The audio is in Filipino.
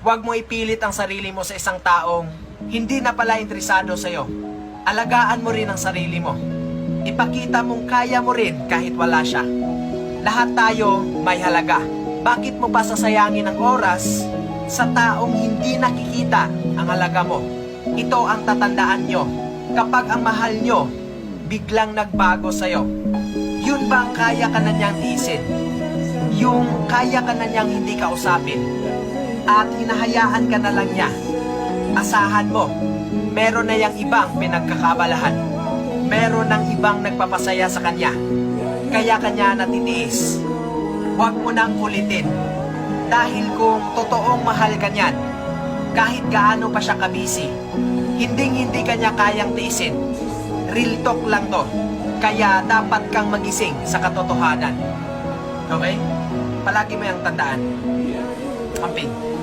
Huwag mo ipilit ang sarili mo sa isang taong hindi na pala interesado sa'yo. Alagaan mo rin ang sarili mo. Ipakita mong kaya mo rin kahit wala siya. Lahat tayo may halaga. Bakit mo pa sasayangin ang oras sa taong hindi nakikita ang halaga mo? Ito ang tatandaan nyo. Kapag ang mahal nyo biglang nagbago sa'yo, yun ba ang kaya ka na niyang tiisin? Yung kaya ka na niyang hindi kausapin at hinahayaan ka na lang niya. Asahan mo, meron na yang ibang pinagkakabalahan. Meron ng ibang nagpapasaya sa kanya. Kaya kanya natitiis. Huwag mo nang ulitin. Dahil kung totoong mahal ka niyan, kahit gaano pa siya kabisi, hindi kanya kayang tiisin. Real talk lang to. Kaya dapat kang magising sa katotohanan. Okay? Palagi mo yung tandaan. Amping.